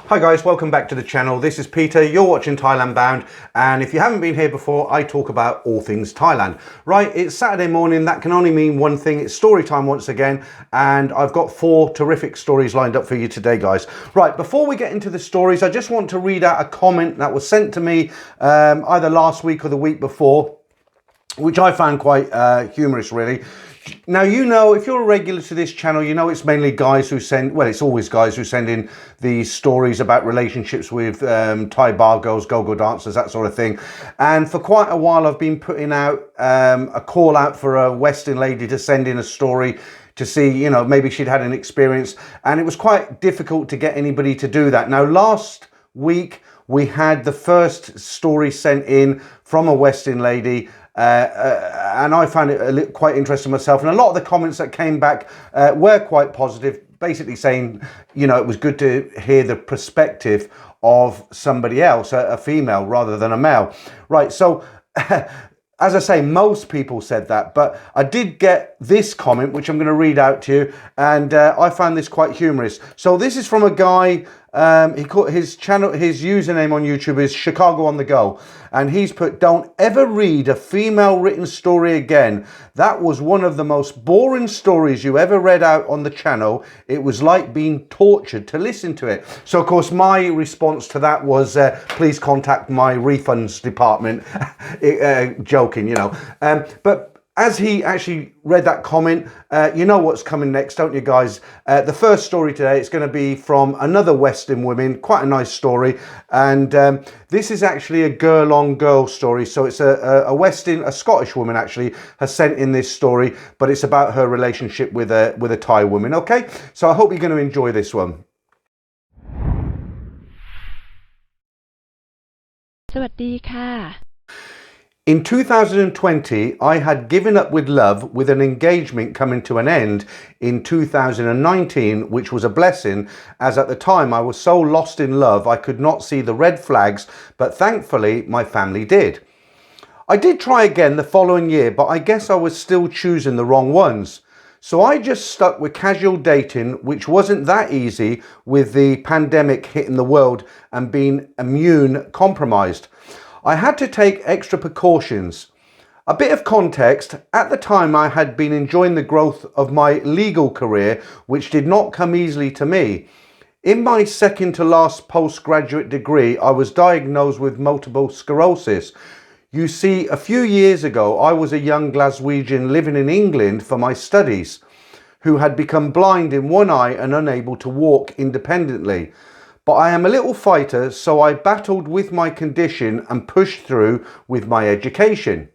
Hi guys, welcome back to the channel. This is Peter, you're watching Thailand Bound, and if you haven't been here before, I talk about all things Thailand. Right, it's Saturday morning, that can only mean one thing, it's story time once again, and I've got 4 terrific stories lined up for you today, guys. Right, before we get into the stories, I just want to read out a comment that was sent to me either last week or the week before, which I found quite humorous, really. Now, you know, if you're a regular to this channel, you know it's mainly guys who send, well, it's always guys who send in these stories about relationships with Thai bar girls, go-go dancers, that sort of thing. And for quite a while, I've been putting out a call out for a Western lady to send in a story to see, you know, maybe she'd had an experience. And it was quite difficult to get anybody to do that. Now, last week, we had the first story sent in from a Western lady. And I found it quite interesting myself. And a lot of the comments that came back were quite positive, basically saying, you know, it was good to hear the perspective of somebody else, a female rather than a male. Right, so as I say, most people said that, but I did get this comment, which I'm going to read out to you, and I found this quite humorous. So this is from a guy, he called his channel, his username on YouTube is Chicago on the Go, and he's put, "Don't ever read a female written story again. That was one of the most boring stories you ever read out on the channel. It was like being tortured to listen to it." So of course my response to that was, please contact my refunds department. Joking, you know, but as he actually read that comment, you know what's coming next, don't you guys? The first story today is going to be from another Western woman, quite a nice story. And this is actually a girl on girl story. So it's a Scottish woman actually has sent in this story, but it's about her relationship with a Thai woman. Okay, so I hope you're going to enjoy this one. สวัสดีค่ะ In 2020, I had given up with love with an engagement coming to an end in 2019, which was a blessing, as at the time I was so lost in love I could not see the red flags, but thankfully my family did. I did try again the following year, but I guess I was still choosing the wrong ones. So I just stuck with casual dating, which wasn't that easy with the pandemic hitting the world and being immune compromised. I had to take extra precautions. A bit of context, at the time I had been enjoying the growth of my legal career, which did not come easily to me. In my second to last postgraduate degree, I was diagnosed with multiple sclerosis. You see, a few years ago, I was a young Glaswegian living in England for my studies, who had become blind in one eye and unable to walk independently. But I am a little fighter, so I battled with my condition and pushed through with my education.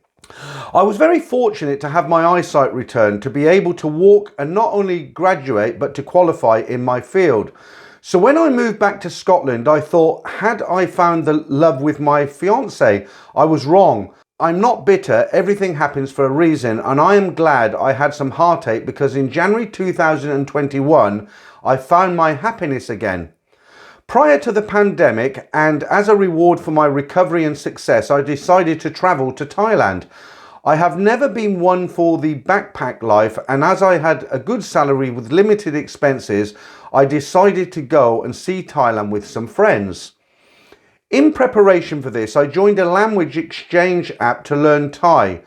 I was very fortunate to have my eyesight returned, to be able to walk and not only graduate, but to qualify in my field. So when I moved back to Scotland, I thought, had I found the love with my fiance? I was wrong. I'm not bitter, everything happens for a reason, and I am glad I had some heartache because in January 2021, I found my happiness again. Prior to the pandemic, and as a reward for my recovery and success, I decided to travel to Thailand. I have never been one for the backpack life, and as I had a good salary with limited expenses, I decided to go and see Thailand with some friends. In preparation for this, I joined a language exchange app to learn Thai.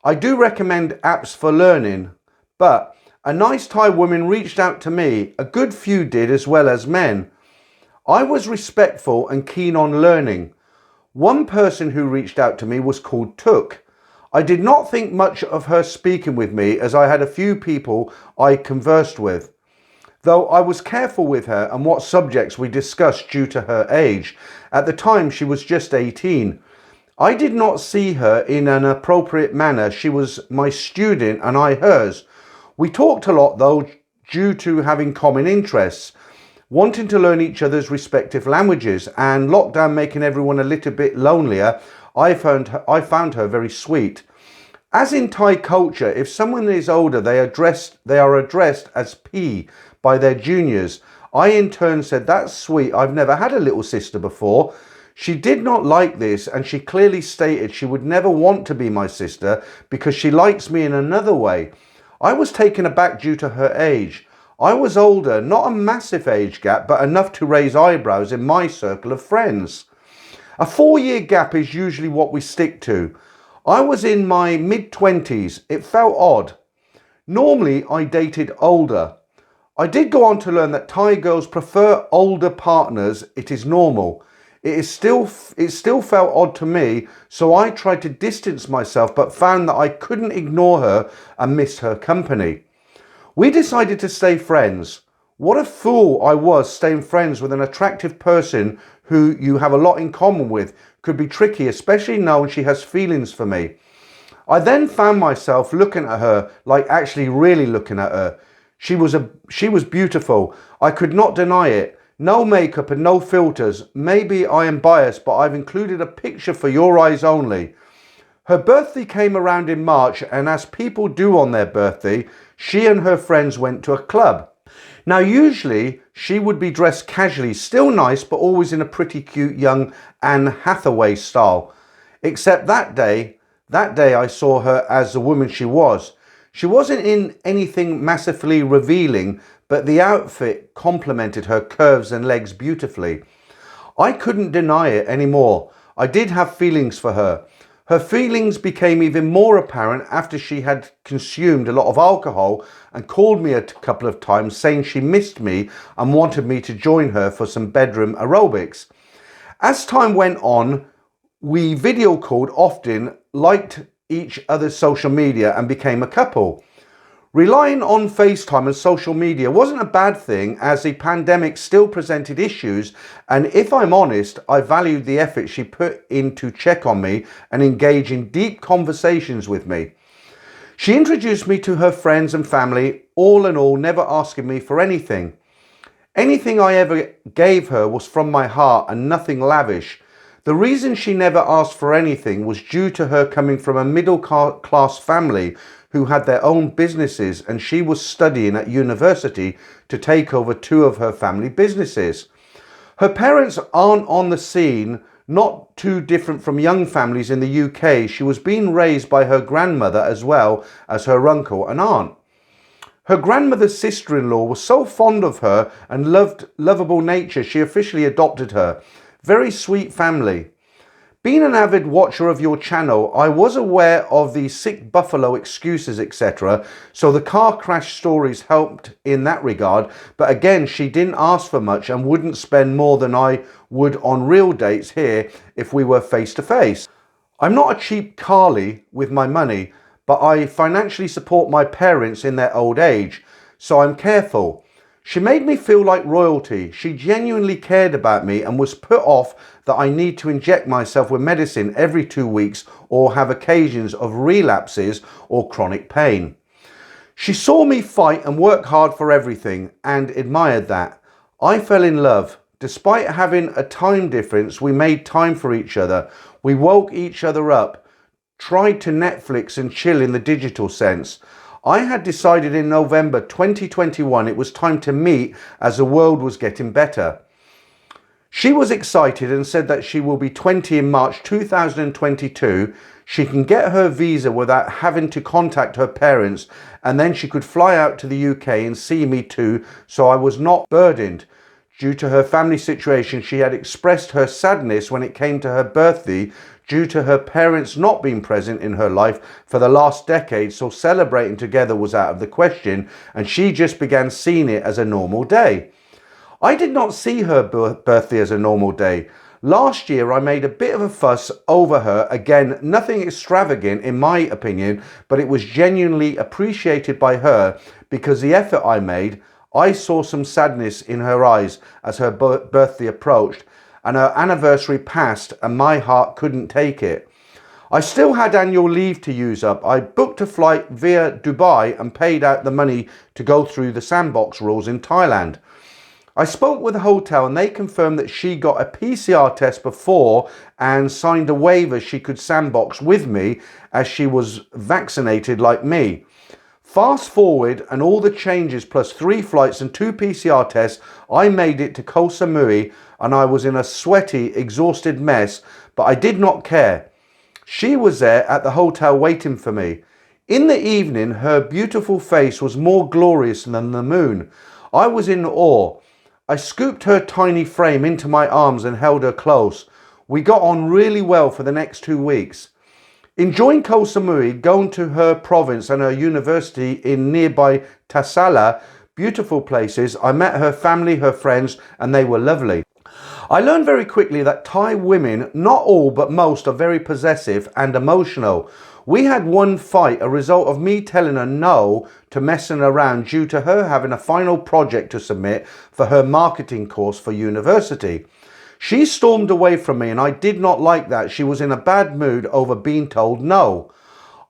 I do recommend apps for learning, but a nice Thai woman reached out to me. A good few did, as well as men. I was respectful and keen on learning. One person who reached out to me was called Tuk. I did not think much of her speaking with me, as I had a few people I conversed with, though I was careful with her and what subjects we discussed due to her age. At the time she was just 18. I did not see her in an appropriate manner. She was my student and I hers. We talked a lot though, due to having common interests, wanting to learn each other's respective languages, and lockdown making everyone a little bit lonelier. I found her very sweet. As in Thai culture, if someone is older, they are addressed as P by their juniors. I in turn said, "That's sweet, I've never had a little sister before." She did not like this, and she clearly stated she would never want to be my sister because she likes me in another way. I was taken aback due to her age. I was older, not a massive age gap, but enough to raise eyebrows in my circle of friends. A 4-year gap is usually what we stick to. I was in my mid-20s. It felt odd. Normally, I dated older. I did go on to learn that Thai girls prefer older partners. It is normal. It still felt odd to me, so I tried to distance myself but found that I couldn't ignore her and miss her company. We decided to stay friends. What a fool I was staying friends with an attractive person who you have a lot in common with. Could be tricky, especially knowing she has feelings for me. I then found myself looking at her, like actually really looking at her. She was beautiful. I could not deny it. No makeup and no filters. Maybe I am biased, but I've included a picture for your eyes only. Her birthday came around in March, and as people do on their birthday, she and her friends went to a club. Now usually she would be dressed casually, still nice, but always in a pretty cute young Anne Hathaway style. Except that day I saw her as the woman she was. She wasn't in anything massively revealing, but the outfit complemented her curves and legs beautifully. I couldn't deny it anymore. I did have feelings for her. Her feelings became even more apparent after she had consumed a lot of alcohol and called me a couple of times saying she missed me and wanted me to join her for some bedroom aerobics. As time went on, we video called often, liked each other's social media and became a couple. Relying on FaceTime and social media wasn't a bad thing, as the pandemic still presented issues, and if I'm honest, I valued the effort she put in to check on me and engage in deep conversations with me. She introduced me to her friends and family, all in all never asking me for anything. Anything I ever gave her was from my heart and nothing lavish. The reason she never asked for anything was due to her coming from a middle class family who had their own businesses, and she was studying at university to take over 2 of her family businesses. Her parents aren't on the scene, not too different from young families in the UK. She was being raised by her grandmother as well as her uncle and aunt. Her grandmother's sister-in-law was so fond of her and lovable nature, she officially adopted her. Very sweet family. Being an avid watcher of your channel, I was aware of the sick buffalo excuses, etc. So the car crash stories helped in that regard. But again, she didn't ask for much and wouldn't spend more than I would on real dates here if we were face to face. I'm not a cheap Carly with my money, but I financially support my parents in their old age, so I'm careful. She made me feel like royalty. She genuinely cared about me and was put off that I need to inject myself with medicine every 2 weeks or have occasions of relapses or chronic pain. She saw me fight and work hard for everything and admired that. I fell in love. Despite having a time difference, we made time for each other. We woke each other up, tried to Netflix and chill in the digital sense. I had decided in November 2021 it was time to meet as the world was getting better. She was excited and said that she will be 20 in March 2022. She can get her visa without having to contact her parents, and then she could fly out to the UK and see me too, so I was not burdened. Due to her family situation, she had expressed her sadness when it came to her birthday due to her parents not being present in her life for the last decade, so celebrating together was out of the question, and she just began seeing it as a normal day. I did not see her birthday as a normal day. Last year I made a bit of a fuss over her, again nothing extravagant in my opinion, but it was genuinely appreciated by her because the effort I made. I saw some sadness in her eyes as her birthday approached, and her anniversary passed and my heart couldn't take it. I still had annual leave to use up. I booked a flight via Dubai and paid out the money to go through the sandbox rules in Thailand. I spoke with the hotel and they confirmed that she got a PCR test before and signed a waiver she could sandbox with me as she was vaccinated like me. Fast forward and all the changes plus 3 flights and 2 PCR tests, I made it to Koh Samui and I was in a sweaty, exhausted mess, but I did not care. She was there at the hotel waiting for me. In the evening, her beautiful face was more glorious than the moon. I was in awe. I scooped her tiny frame into my arms and held her close. We got on really well for the next 2 weeks. Enjoying Koh Samui, going to her province and her university in nearby Tassala, beautiful places. I met her family, her friends, and they were lovely. I learned very quickly that Thai women, not all but most, are very possessive and emotional. We had one fight, a result of me telling her no to messing around due to her having a final project to submit for her marketing course for university. She stormed away from me and I did not like that. She was in a bad mood over being told no.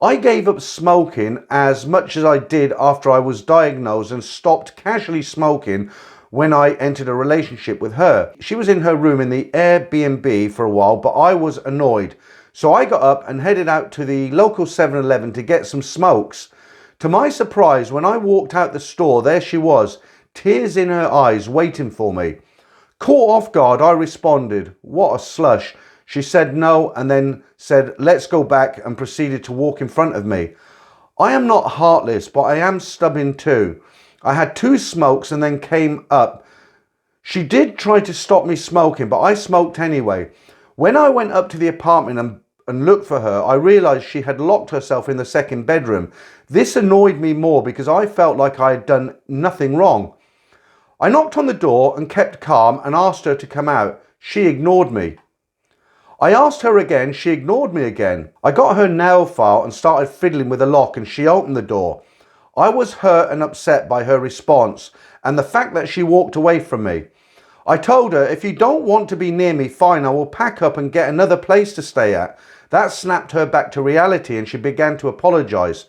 I gave up smoking as much as I did after I was diagnosed and stopped casually smoking when I entered a relationship with her. She was in her room in the Airbnb for a while, but I was annoyed. So I got up and headed out to the local 7-Eleven to get some smokes. To my surprise, when I walked out the store, there she was, tears in her eyes, waiting for me. Caught off guard, I responded, "What a slush." She said no and then said, "Let's go back," and proceeded to walk in front of me. I am not heartless, but I am stubborn too. I had 2 smokes and then came up. She did try to stop me smoking, but I smoked anyway. When I went up to the apartment and looked for her, I realised she had locked herself in the second bedroom. This annoyed me more because I felt like I had done nothing wrong. I knocked on the door and kept calm and asked her to come out. She ignored me. I asked her again, she ignored me again. I got her nail file and started fiddling with the lock and she opened the door. I was hurt and upset by her response and the fact that she walked away from me. I told her, "If you don't want to be near me, fine, I will pack up and get another place to stay at." That snapped her back to reality and she began to apologise.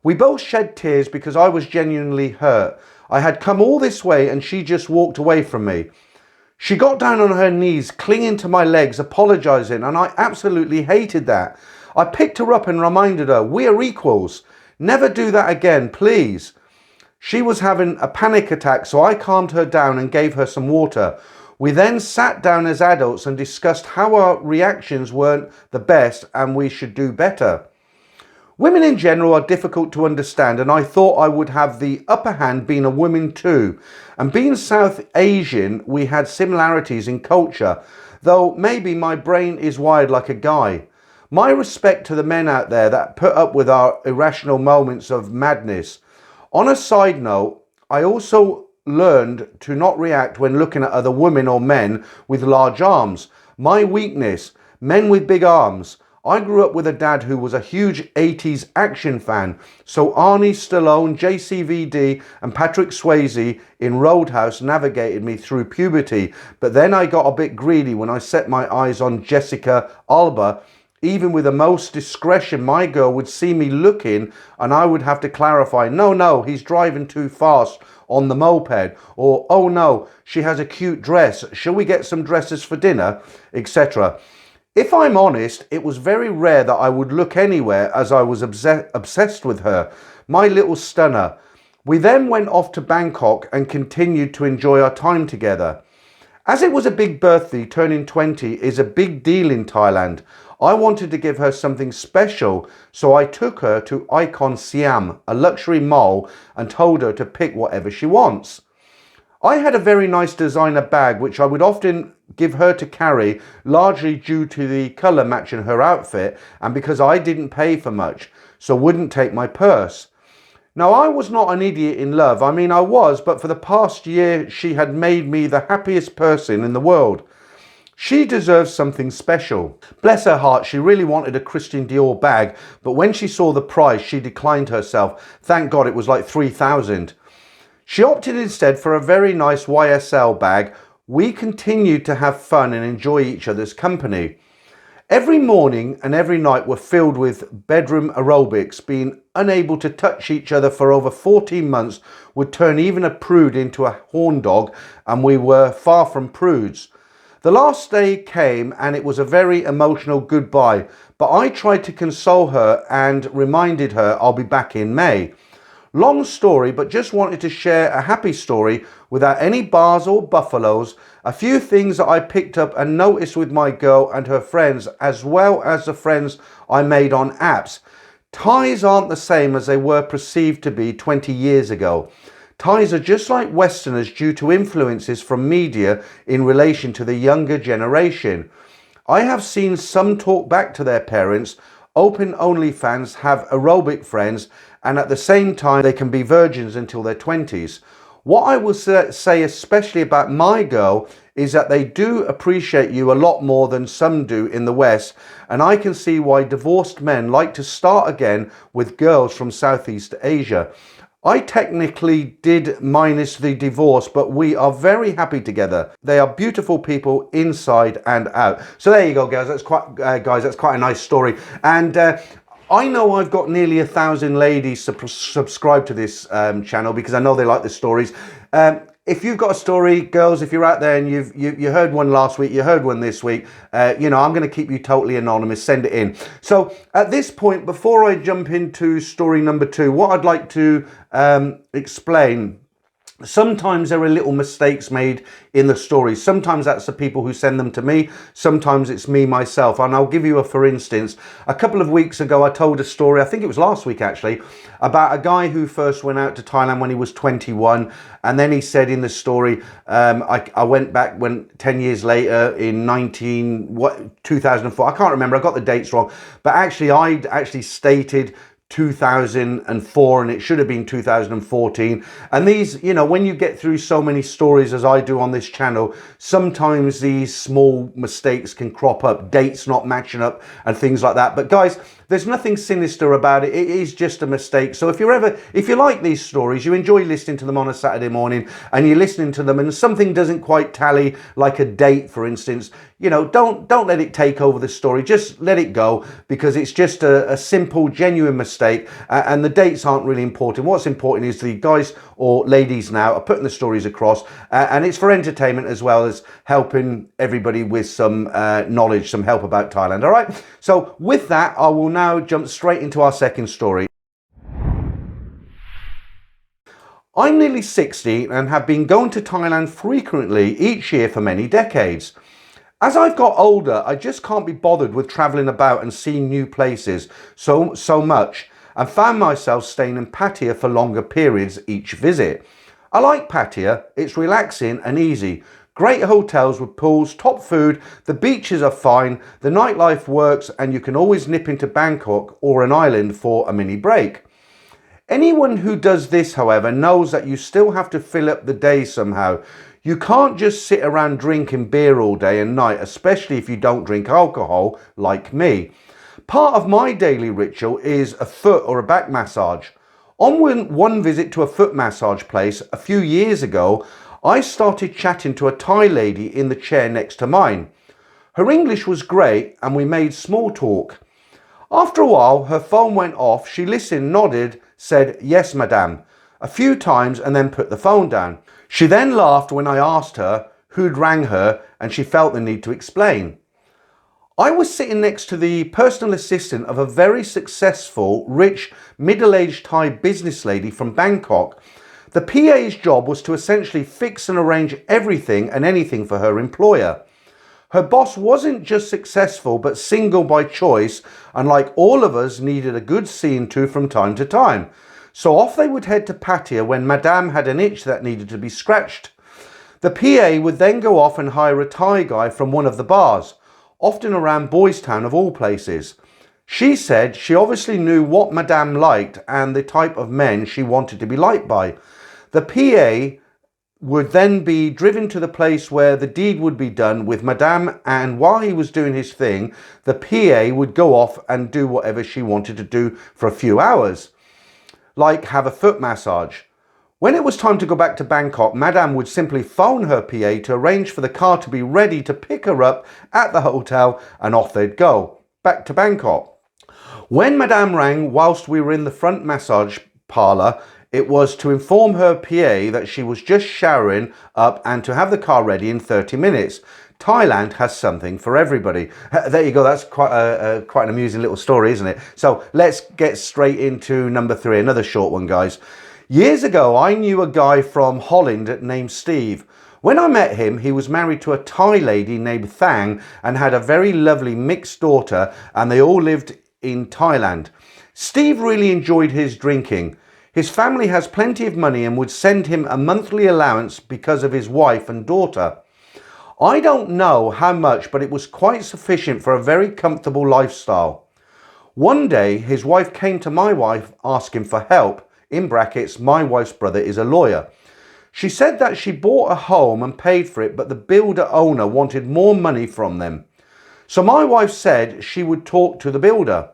We both shed tears because I was genuinely hurt. I had come all this way and she just walked away from me. She got down on her knees, clinging to my legs, apologising, and I absolutely hated that. I picked her up and reminded her, "We are equals. Never do that again, please." She was having a panic attack, so I calmed her down and gave her some water. We then sat down as adults and discussed how our reactions weren't the best and we should do better. Women in general are difficult to understand and I thought I would have the upper hand being a woman too. And being South Asian, we had similarities in culture, though maybe my brain is wired like a guy. My respect to the men out there that put up with our irrational moments of madness. On a side note, I also learned to not react when looking at other women or men with large arms. My weakness, men with big arms. I grew up with a dad who was a huge 80s action fan, so Arnie, Stallone, JCVD and Patrick Swayze in Roadhouse navigated me through puberty, but then I got a bit greedy when I set my eyes on Jessica Alba. Even with the most discretion, my girl would see me looking and I would have to clarify, no, he's driving too fast on the moped, or "Oh no, she has a cute dress, shall we get some dresses for dinner," etc. If I'm honest, it was very rare that I would look anywhere as I was obsessed with her, my little stunner. We then went off to Bangkok and continued to enjoy our time together. As it was a big birthday, turning 20 is a big deal in Thailand. I wanted to give her something special, so I took her to Icon Siam, a luxury mall, and told her to pick whatever she wants. I had a very nice designer bag which I would often give her to carry, largely due to the colour matching her outfit and because I didn't pay for much, so wouldn't take my purse. Now, I was not an idiot in love. I mean, I was, but for the past year she had made me the happiest person in the world. She deserves something special. Bless her heart, she really wanted a Christian Dior bag, but when she saw the price, she declined herself. Thank God it was like 3,000. She opted instead for a very nice YSL bag. We continued to have fun and enjoy each other's company. Every morning and every night were filled with bedroom aerobics. Being unable to touch each other for over 14 months would turn even a prude into a horn dog, and we were far from prudes. The last day came and it was a very emotional goodbye, but I tried to console her and reminded her I'll be back in May. Long story, but just wanted to share a happy story without any bars or buffaloes, a few things that I picked up and noticed with my girl and her friends, as well as the friends I made on apps. Thais aren't the same as they were perceived to be 20 years ago. Thais are just like Westerners due to influences from media in relation to the younger generation. I have seen some talk back to their parents, open OnlyFans, have aerobic friends, and at the same time they can be virgins until their 20s. What I will say especially about my girl is that they do appreciate you a lot more than some do in the West, and I can see why divorced men like to start again with girls from Southeast Asia. I technically did minus the divorce, but we are very happy together. They are beautiful people inside and out. So there you go, guys. That's quite a nice story. And I know I've got nearly 1,000 ladies subscribed to this channel because I know they like the stories. If you've got a story, girls, if you're out there and you heard one last week, you heard one this week, you know, I'm going to keep you totally anonymous. Send it in. So at this point, before I jump into story number 2, what I'd like to explain. Sometimes there are little mistakes made in the stories. Sometimes that's the people who send them to me. Sometimes it's me myself. And I'll give you a for instance. A couple of weeks ago, I told a story, I think it was last week actually, about a guy who first went out to Thailand when he was 21. And then he said in the story, I went back 10 years later in 2004. I can't remember. I got the dates wrong. But actually, I'd actually stated 2004 and it should have been 2014. And these, you know, when you get through so many stories as I do on this channel, sometimes these small mistakes can crop up, dates not matching up and things like that. But guys, there's nothing sinister about it. It is just a mistake. So if you like these stories, you enjoy listening to them on a Saturday morning and you're listening to them and something doesn't quite tally, like a date, for instance, you know, don't let it take over the story. Just let it go, because it's just a simple, genuine mistake, and the dates aren't really important. What's important is the guys or ladies now are putting the stories across, and it's for entertainment as well as helping everybody with some knowledge, some help about Thailand. All right. So with that, I will now jump straight into our second story. I'm nearly 60 and have been going to Thailand frequently each year for many decades. As I've got older, I just can't be bothered with travelling about and seeing new places so much, and found myself staying in Pattaya for longer periods each visit. I like Pattaya, it's relaxing and easy. Great hotels with pools, top food, the beaches are fine, the nightlife works, and you can always nip into Bangkok or an island for a mini break. Anyone who does this, however, knows that you still have to fill up the day somehow. You can't just sit around drinking beer all day and night, especially if you don't drink alcohol like me. Part of my daily ritual is a foot or a back massage. On one visit to a foot massage place a few years ago, I started chatting to a Thai lady in the chair next to mine. Her English was great and we made small talk. After a while, her phone went off. She listened, nodded, said, "Yes, madame," a few times and then put the phone down. She then laughed when I asked her who'd rang her, and she felt the need to explain. I was sitting next to the personal assistant of a very successful, rich, middle-aged Thai business lady from Bangkok. The PA's job was to essentially fix and arrange everything and anything for her employer. Her boss wasn't just successful, but single by choice, and like all of us, needed a good seeing to from time to time. So off they would head to Pattaya when Madame had an itch that needed to be scratched. The PA would then go off and hire a Thai guy from one of the bars, often around Boys Town of all places. She said she obviously knew what Madame liked and the type of men she wanted to be liked by. The PA would then be driven to the place where the deed would be done with Madame, and while he was doing his thing, the PA would go off and do whatever she wanted to do for a few hours, like have a foot massage. When it was time to go back to Bangkok, Madame would simply phone her PA to arrange for the car to be ready to pick her up at the hotel, and off they'd go, back to Bangkok. When Madame rang whilst we were in the front massage parlour, it was to inform her PA that she was just showering up and to have the car ready in 30 minutes. Thailand has something for everybody. There you go. That's quite an amusing little story, isn't it? So let's get straight into number 3, another short one, guys. Years ago, I knew a guy from Holland named Steve. When I met him, he was married to a Thai lady named Thang and had a very lovely mixed daughter, and they all lived in Thailand. Steve really enjoyed his drinking. His family has plenty of money and would send him a monthly allowance because of his wife and daughter. I don't know how much, but it was quite sufficient for a very comfortable lifestyle. One day, his wife came to my wife asking for help. In brackets, my wife's brother is a lawyer. She said that she bought a home and paid for it, but the builder owner wanted more money from them. So my wife said she would talk to the builder.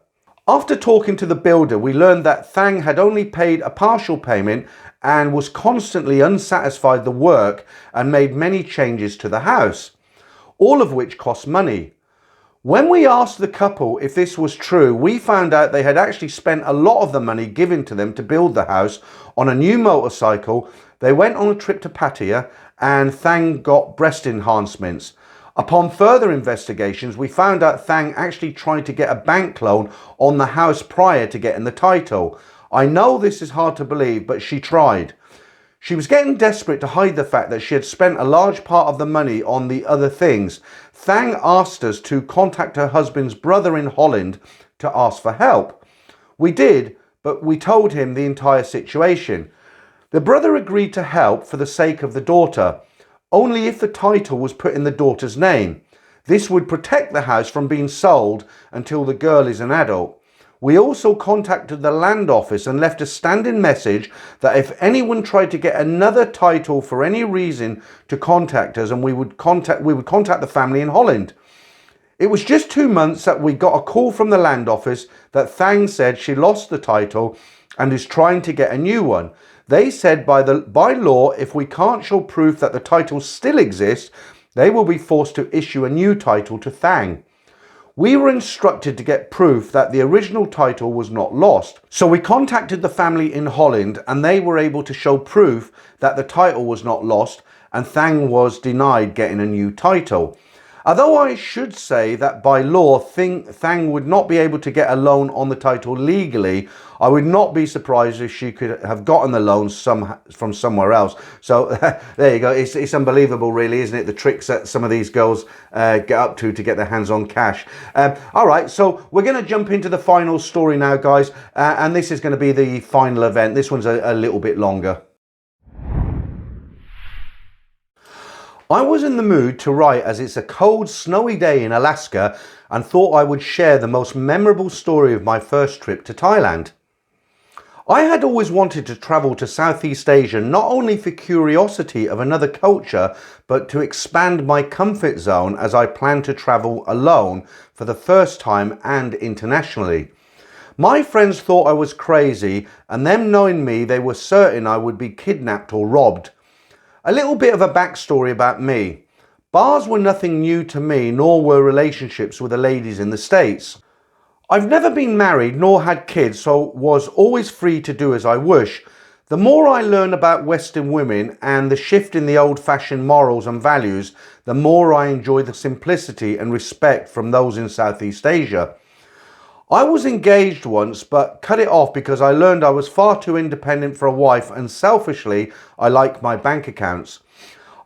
After talking to the builder, we learned that Thang had only paid a partial payment and was constantly unsatisfied with the work and made many changes to the house, all of which cost money. When we asked the couple if this was true, we found out they had actually spent a lot of the money given to them to build the house on a new motorcycle. They went on a trip to Pattaya and Thang got breast enhancements. Upon further investigations, we found out Thang actually tried to get a bank loan on the house prior to getting the title. I know this is hard to believe, but she tried. She was getting desperate to hide the fact that she had spent a large part of the money on the other things. Thang asked us to contact her husband's brother in Holland to ask for help. We did, but we told him the entire situation. The brother agreed to help for the sake of the daughter, only if the title was put in the daughter's name. This would protect the house from being sold until the girl is an adult. We also contacted the land office and left a standing message that if anyone tried to get another title for any reason to contact us, and we would contact the family in Holland. It was just 2 months that we got a call from the land office that Thang said she lost the title and is trying to get a new one. They said by law, if we can't show proof that the title still exists, they will be forced to issue a new title to Thang. We were instructed to get proof that the original title was not lost. So we contacted the family in Holland and they were able to show proof that the title was not lost and Thang was denied getting a new title. Although I should say that by law, Thang would not be able to get a loan on the title legally, I would not be surprised if she could have gotten the loan from somewhere else. So there you go. It's unbelievable, really, isn't it? The tricks that some of these girls get up to get their hands on cash. All right, so we're going to jump into the final story now, guys. And this is going to be the final event. This one's a little bit longer. I was in the mood to write as it's a cold, snowy day in Alaska and thought I would share the most memorable story of my first trip to Thailand. I had always wanted to travel to Southeast Asia not only for curiosity of another culture, but to expand my comfort zone as I planned to travel alone for the first time and internationally. My friends thought I was crazy, and them knowing me, they were certain I would be kidnapped or robbed. A little bit of a backstory about me. Bars were nothing new to me, nor were relationships with the ladies in the States. I've never been married nor had kids, so was always free to do as I wish. The more I learn about Western women and the shift in the old-fashioned morals and values, the more I enjoy the simplicity and respect from those in Southeast Asia. I was engaged once, but cut it off because I learned I was far too independent for a wife, and selfishly, I like my bank accounts.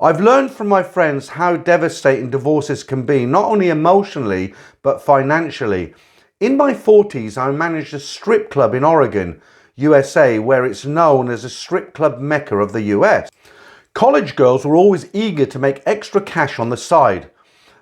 I've learned from my friends how devastating divorces can be, not only emotionally, but financially. In my 40s, I managed a strip club in Oregon, USA, where it's known as a strip club mecca of the US. College girls were always eager to make extra cash on the side.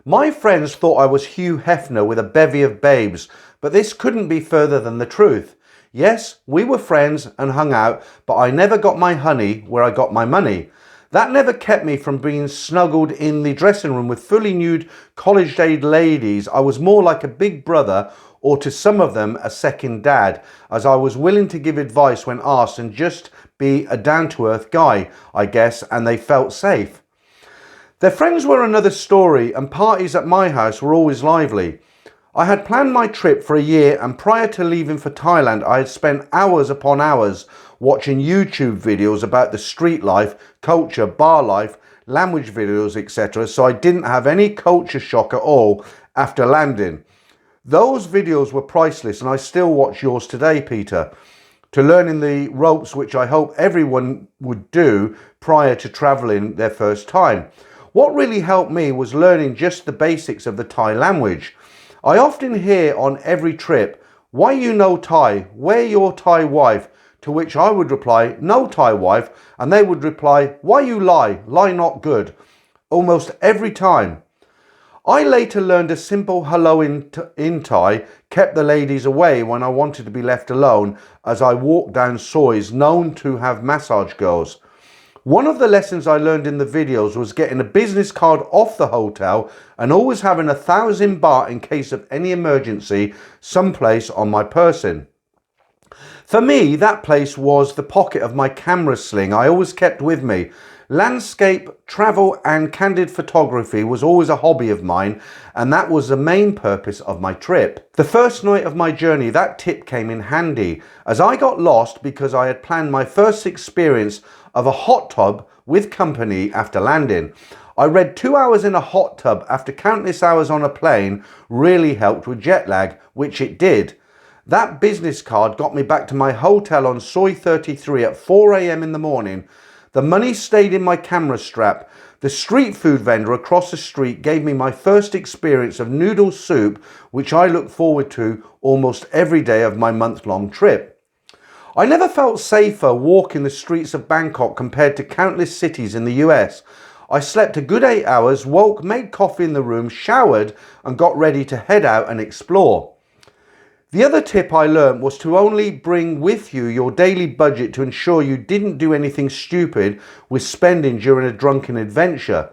My friends thought I was Hugh Hefner with a bevy of babes, but this couldn't be further than the truth. Yes, we were friends and hung out, but I never got my honey where I got my money. That never kept me from being snuggled in the dressing room with fully nude college-age ladies. I was more like a big brother, or to some of them, a second dad, as I was willing to give advice when asked and just be a down-to-earth guy, I guess, and they felt safe. Their friends were another story, and parties at my house were always lively. I had planned my trip for a year, and prior to leaving for Thailand, I had spent hours upon hours watching YouTube videos about the street life, culture, bar life, language videos, etc. So I didn't have any culture shock at all after landing. Those videos were priceless, and I still watch yours today, Peter, to learning the ropes, which I hope everyone would do prior to traveling their first time. What really helped me was learning just the basics of the Thai language. I often hear on every trip, "Why you no Thai? Where your Thai wife?" To which I would reply, "No Thai wife," and they would reply, "Why you lie? Lie not good," almost every time. I later learned a simple hello in Thai kept the ladies away when I wanted to be left alone as I walked down sois known to have massage girls. One of the lessons I learned in the videos was getting a business card off the hotel and always having 1,000 baht in case of any emergency someplace on my person. For me, that place was the pocket of my camera sling I always kept with me. Landscape, travel and candid photography was always a hobby of mine, and that was the main purpose of my trip. The first night of my journey, that tip came in handy, as I got lost because I had planned my first experience of a hot tub with company after landing. I read 2 hours in a hot tub after countless hours on a plane really helped with jet lag, which it did. That business card got me back to my hotel on Soi 33 at 4 a.m. in the morning. The money stayed in my camera strap. The street food vendor across the street gave me my first experience of noodle soup, which I look forward to almost every day of my month-long trip. I never felt safer walking the streets of Bangkok compared to countless cities in the US. I slept a good 8 hours, woke, made coffee in the room, showered and got ready to head out and explore. The other tip I learned was to only bring with you your daily budget to ensure you didn't do anything stupid with spending during a drunken adventure.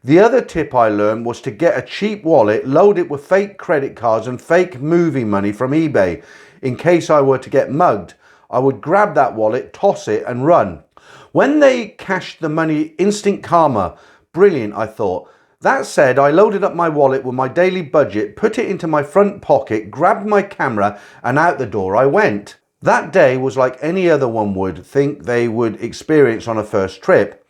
The other tip I learned was to get a cheap wallet, load it with fake credit cards and fake movie money from eBay. In case I were to get mugged, I would grab that wallet, toss it and run. When they cashed the money, instant karma. Brilliant, I thought. That said, I loaded up my wallet with my daily budget, put it into my front pocket, grabbed my camera and out the door I went. That day was like any other one would think they would experience on a first trip.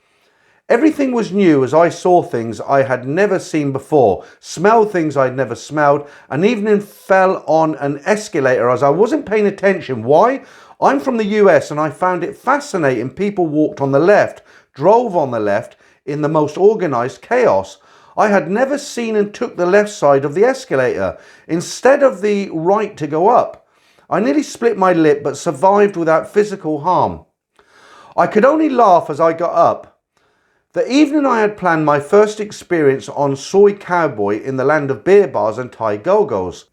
Everything was new as I saw things I had never seen before, smelled things I'd never smelled, and even fell on an escalator as I wasn't paying attention. Why? I'm from the US and I found it fascinating people walked on the left, drove on the left in the most organized chaos. I had never seen and took the left side of the escalator instead of the right to go up. I nearly split my lip but survived without physical harm. I could only laugh as I got up. The evening I had planned my first experience on Soy Cowboy in the land of beer bars and Thai go-go's.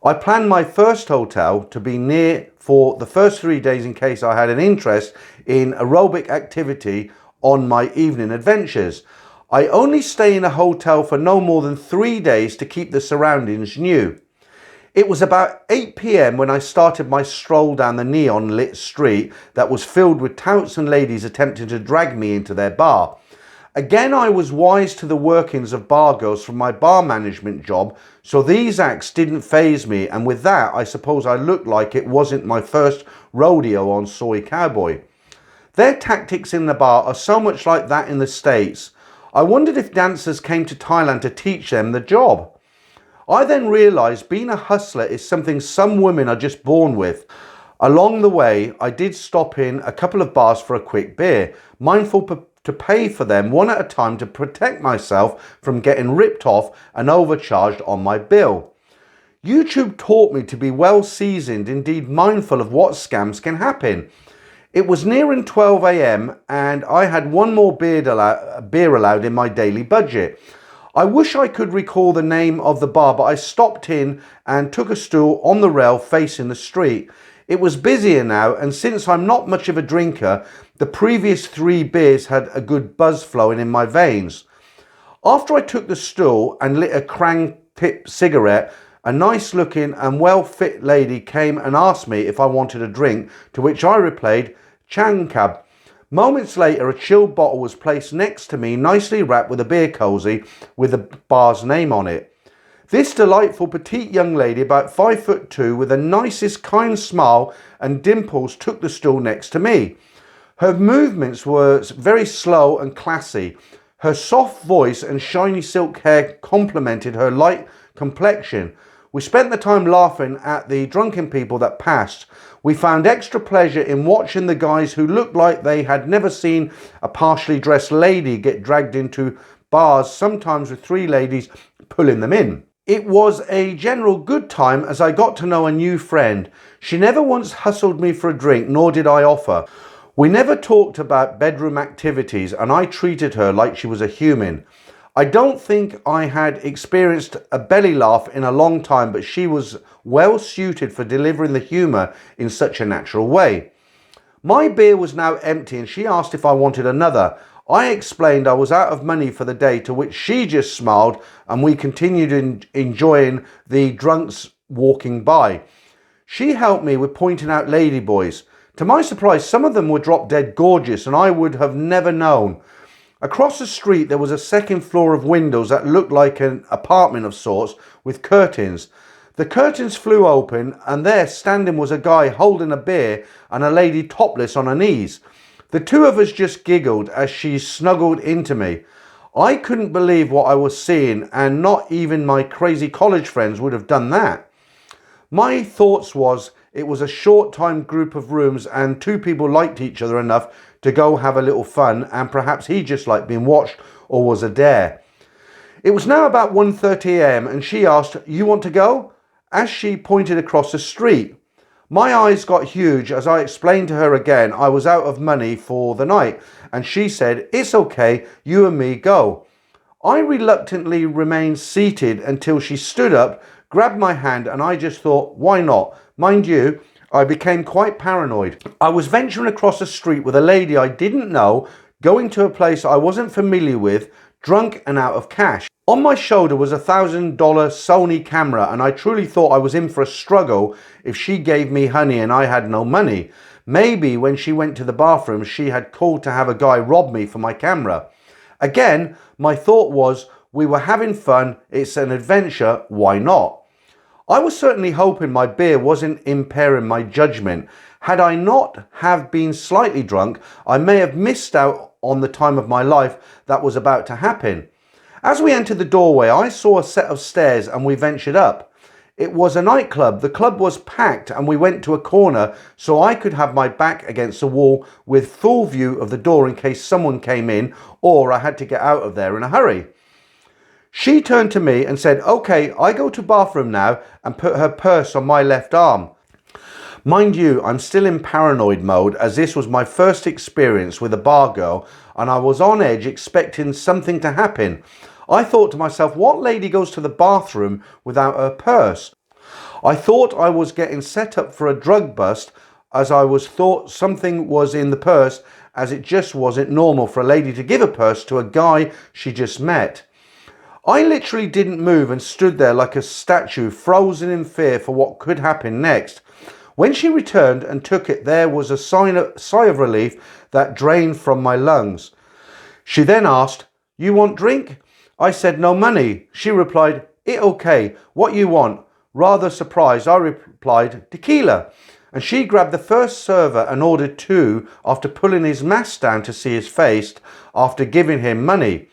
I planned my first hotel to be near for the first 3 days in case I had an interest in aerobic activity on my evening adventures. I only stay in a hotel for no more than 3 days to keep the surroundings new. It was about 8 p.m. when I started my stroll down the neon lit street that was filled with touts and ladies attempting to drag me into their bar. Again, I was wise to the workings of bar girls from my bar management job, so these acts didn't faze me, and with that I suppose I looked like it wasn't my first rodeo on Soy Cowboy. Their tactics in the bar are so much like that in the States. I wondered if dancers came to Thailand to teach them the job. I then realised being a hustler is something some women are just born with. Along the way, I did stop in a couple of bars for a quick beer, mindful to pay for them one at a time to protect myself from getting ripped off and overcharged on my bill. YouTube taught me to be well seasoned, indeed mindful of what scams can happen. It was nearing 12 a.m. and I had one more beer allowed in my daily budget. I wish I could recall the name of the bar, but I stopped in and took a stool on the rail facing the street. It was busier now, and since I'm not much of a drinker, the previous 3 beers had a good buzz flowing in my veins. After I took the stool and lit a Krang tip cigarette, a nice looking and well fit lady came and asked me if I wanted a drink, to which I replied, "Changkab." Moments later, a chilled bottle was placed next to me, nicely wrapped with a beer cozy with the bar's name on it. This delightful petite young lady, about 5'2", with the nicest kind smile and dimples, took the stool next to me. Her movements were very slow and classy. Her soft voice and shiny silk hair complemented her light complexion. We spent the time laughing at the drunken people that passed. We found extra pleasure in watching the guys who looked like they had never seen a partially dressed lady get dragged into bars, sometimes with 3 ladies pulling them in. It was a general good time as I got to know a new friend. She never once hustled me for a drink, nor did I offer. We never talked about bedroom activities, and I treated her like she was a human. I don't think I had experienced a belly laugh in a long time, but she was well suited for delivering the humour in such a natural way. My beer was now empty and she asked if I wanted another. I explained I was out of money for the day, to which she just smiled, and we continued enjoying the drunks walking by. She helped me with pointing out ladyboys. To my surprise, some of them were drop dead gorgeous, and I would have never known. Across the street there was a second floor of windows that looked like an apartment of sorts with curtains. The curtains flew open, and there standing was a guy holding a beer and a lady topless on her knees. The two of us just giggled as she snuggled into me. I couldn't believe what I was seeing, and not even my crazy college friends would have done that. My thoughts was it was a short time group of rooms and two people liked each other enough to go have a little fun, and perhaps he just liked being watched or was a dare. It was now about 1:30 a.m. and she asked, "You want to go?" as she pointed across the street. My eyes got huge as I explained to her again I was out of money for the night, and she said, "It's okay, you and me go." I reluctantly remained seated until she stood up, grabbed my hand, and I just thought, why not? Mind you, I became quite paranoid. I was venturing across the street with a lady I didn't know, going to a place I wasn't familiar with, drunk and out of cash. On my shoulder was a $1,000 Sony camera, and I truly thought I was in for a struggle if she gave me honey and I had no money. Maybe when she went to the bathroom, she had called to have a guy rob me for my camera. Again, my thought was, we were having fun, it's an adventure, why not? I was certainly hoping my beer wasn't impairing my judgment. Had I not have been slightly drunk, I may have missed out on the time of my life that was about to happen. As we entered the doorway, I saw a set of stairs and we ventured up. It was a nightclub. The club was packed and we went to a corner so I could have my back against the wall with full view of the door in case someone came in or I had to get out of there in a hurry. She turned to me and said, "Okay, I go to bathroom now," and put her purse on my left arm. Mind you, I'm still in paranoid mode as this was my first experience with a bar girl and I was on edge expecting something to happen. I thought to myself, what lady goes to the bathroom without her purse? I thought I was getting set up for a drug bust as I was thought something was in the purse, as it just wasn't normal for a lady to give a purse to a guy she just met. I literally didn't move and stood there like a statue, frozen in fear for what could happen next. When she returned and took it, there was a sigh of relief that drained from my lungs. She then asked, "You want drink?" I said, "No money." She replied, "It okay, what you want?" Rather surprised, I replied, "Tequila." And she grabbed the first server and ordered two after pulling his mask down to see his face after giving him money.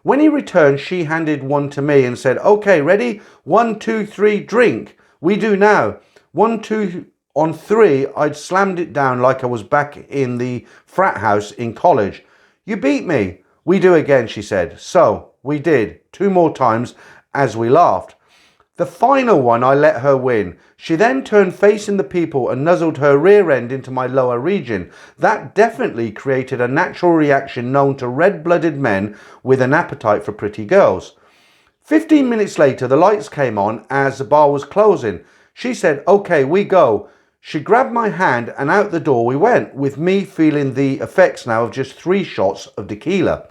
When he returned, she handed one to me and said, "Okay, ready? 1, 2, 3, drink." "We do now." 1, 2, on 3, I'd slammed it down like I was back in the frat house in college. "You beat me." "We do again," she said. So we did, 2 more times as we laughed. The final one I let her win. She then turned facing the people and nuzzled her rear end into my lower region. That definitely created a natural reaction known to red-blooded men with an appetite for pretty girls. 15 minutes later, the lights came on as the bar was closing. She said, "Okay, we go." She grabbed my hand and out the door we went, with me feeling the effects now of just 3 shots of tequila.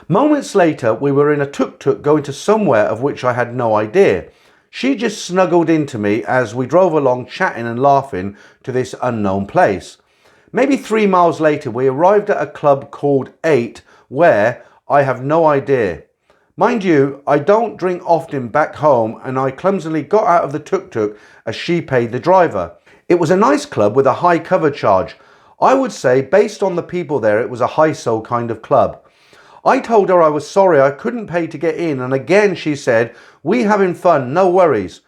Moments later, we were in a tuk-tuk going to somewhere of which I had no idea. She just snuggled into me as we drove along chatting and laughing to this unknown place. Maybe 3 miles later, we arrived at a club called 8, where I have no idea. Mind you, I don't drink often back home and I clumsily got out of the tuk-tuk as she paid the driver. It was a nice club with a high cover charge. I would say, based on the people there, it was a high-so kind of club. I told her I was sorry I couldn't pay to get in, and again she said, "We having fun, no worries."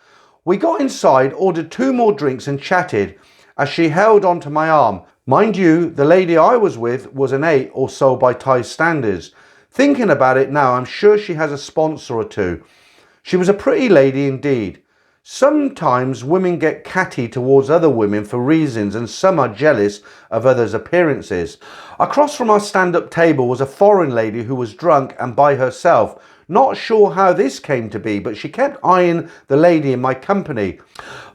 We got inside, ordered 2 more drinks and chatted as she held onto my arm. Mind you, the lady I was with was an 8 or so by Thai standards. Thinking about it now, I'm sure she has a sponsor or 2. She was a pretty lady indeed. Sometimes women get catty towards other women for reasons, and some are jealous of others' appearances. Across from our stand-up table was a foreign lady who was drunk and by herself. Not sure how this came to be, but she kept eyeing the lady in my company.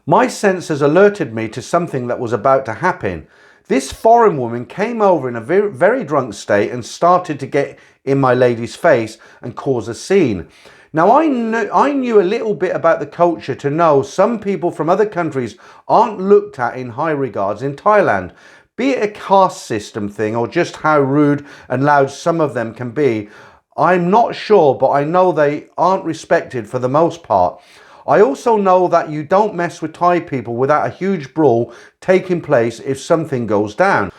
My senses alerted me to something that was about to happen. This foreign woman came over in a very drunk state and started to get in my lady's face and cause a scene. Now, I knew a little bit about the culture to know some people from other countries aren't looked at in high regards in Thailand. Be it a caste system thing or just how rude and loud some of them can be, I'm not sure, but I know they aren't respected for the most part. I also know that you don't mess with Thai people without a huge brawl taking place if something goes down.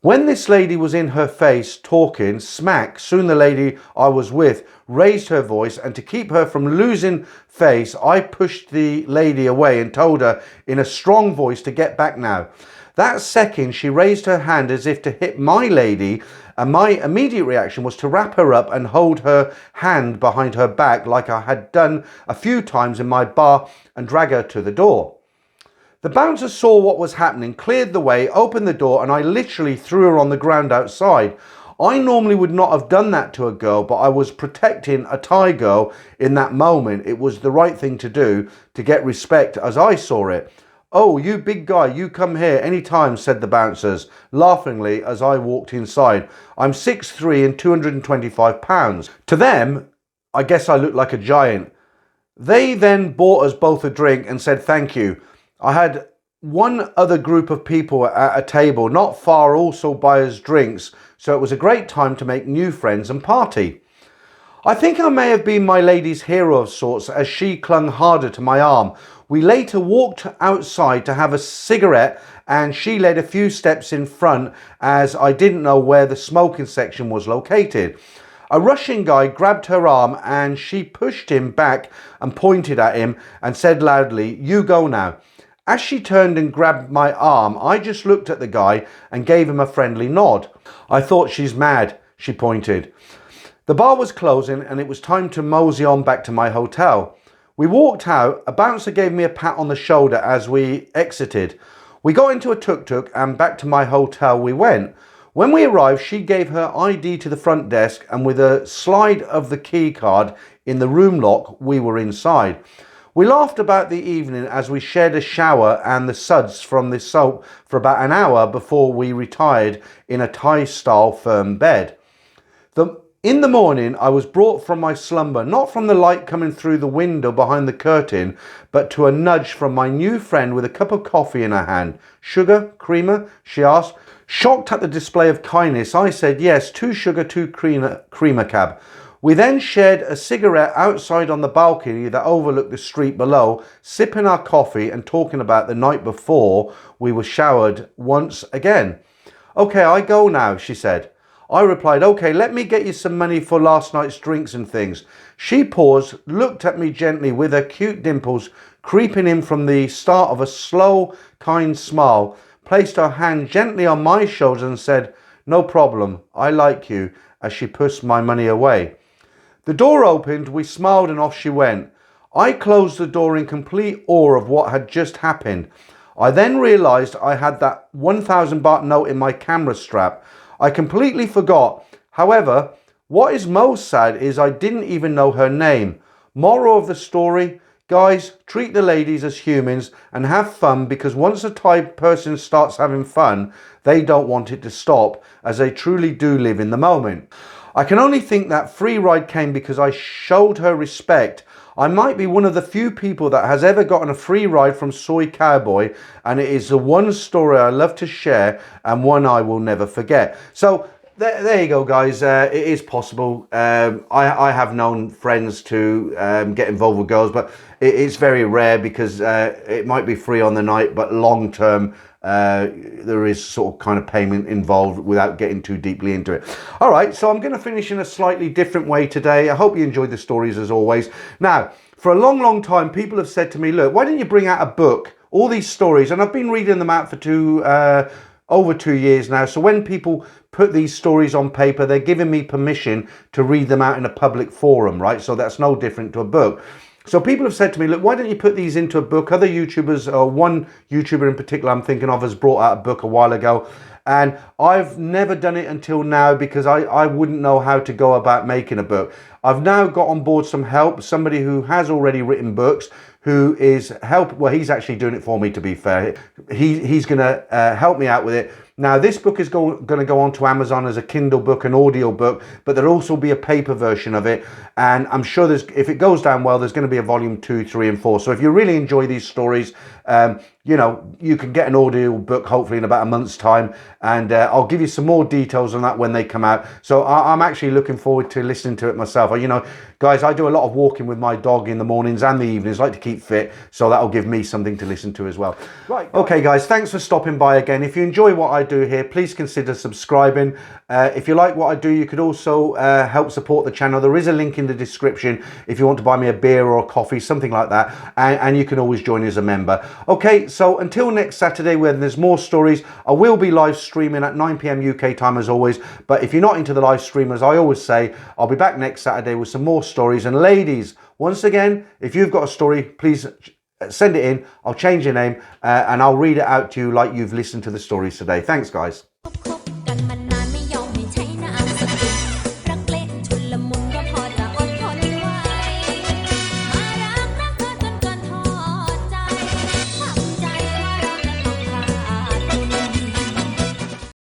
When this lady was in her face talking smack, soon the lady I was with raised her voice, and to keep her from losing face, I pushed the lady away and told her in a strong voice to get back now. That second, she raised her hand as if to hit my lady, and my immediate reaction was to wrap her up and hold her hand behind her back like I had done a few times in my bar and drag her to the door. The bouncer saw what was happening, cleared the way, opened the door, and I literally threw her on the ground outside. I normally would not have done that to a girl, but I was protecting a Thai girl in that moment. It was the right thing to do to get respect as I saw it. "Oh, you big guy, you come here anytime," said the bouncers, laughingly as I walked inside. "I'm 6'3" and 225 pounds. To them, I guess I looked like a giant. They then bought us both a drink and said thank you. I had one other group of people at a table not far also buy us drinks, so it was a great time to make new friends and party. I think I may have been my lady's hero of sorts as she clung harder to my arm. We later walked outside to have a cigarette and she led a few steps in front as I didn't know where the smoking section was located. A Russian guy grabbed her arm and she pushed him back and pointed at him and said loudly, "You go now." As she turned and grabbed my arm, I just looked at the guy and gave him a friendly nod. "I thought she's mad," she pointed. The bar was closing and it was time to mosey on back to my hotel. We walked out, a bouncer gave me a pat on the shoulder as we exited. We got into a tuk-tuk and back to my hotel we went. When we arrived, she gave her ID to the front desk and with a slide of the key card in the room lock, we were inside. We laughed about the evening as we shared a shower and the suds from the soap for about an hour before we retired in a Thai-style firm bed. In the morning, I was brought from my slumber, not from the light coming through the window behind the curtain, but to a nudge from my new friend with a cup of coffee in her hand. "Sugar? Creamer?" she asked. Shocked at the display of kindness, I said yes, 2 sugar, 2 creamer cab. We then shared a cigarette outside on the balcony that overlooked the street below, sipping our coffee and talking about the night before we were showered once again. "Okay, I go now," she said. I replied, "Okay, let me get you some money for last night's drinks and things." She paused, looked at me gently with her cute dimples creeping in from the start of a slow, kind smile, placed her hand gently on my shoulder and said, "No problem, I like you," as she pushed my money away. The door opened, we smiled and off she went. I closed the door in complete awe of what had just happened. I then realised I had that 1,000 baht note in my camera strap. I completely forgot. However, what is most sad is I didn't even know her name. Moral of the story, guys, treat the ladies as humans and have fun, because once a Thai person starts having fun, they don't want it to stop, as they truly do live in the moment. I can only think that free ride came because I showed her respect. I might be one of the few people that has ever gotten a free ride from Soy Cowboy, and it is the one story I love to share and one I will never forget. So there you go, guys. It is possible. I have known friends to get involved with girls, but it's very rare because it might be free on the night, but long term there is sort of kind of payment involved without getting too deeply into it. All right, so I'm going to finish in a slightly different way today. I hope you enjoyed the stories as always. Now, for a long time, people have said to me, "Look, why don't you bring out a book? All these stories," and I've been reading them out for over 2 years now. So when people put these stories on paper, they're giving me permission to read them out in a public forum, right? So that's no different to a book. So people have said to me, look, why don't you put these into a book? Other YouTubers, one YouTuber in particular I'm thinking of, has brought out a book a while ago. And I've never done it until now because I wouldn't know how to go about making a book. I've now got on board some help, somebody who has already written books, who is well, he's actually doing it for me, to be fair. He's going to help me out with it. Now, this book is going to go onto Amazon as a Kindle book, an audio book, but there'll also be a paper version of it. And I'm sure if it goes down well, there's going to be a volume 2, 3, and 4. So if you really enjoy these stories, you know, you can get an audio book hopefully in about a month's time. And I'll give you some more details on that when they come out. So I'm actually looking forward to listening to it myself. You know, guys, I do a lot of walking with my dog in the mornings and the evenings. I like to keep fit, so that'll give me something to listen to as well. Right. Okay, guys, thanks for stopping by again. If you enjoy what I do here, please consider subscribing. If you like what I do, you could also help support the channel. There is a link in the description if you want to buy me a beer or a coffee, something like that. And you can always join as a member. Okay, so until next Saturday when there's more stories, I will be live streaming at 9 p.m. UK time as always. But if you're not into the live stream, as I always say, I'll be back next Saturday with some more stories. And ladies, once again, if you've got a story, please send it in. I'll change your name and I'll read it out to you like you've listened to the stories today. Thanks, guys.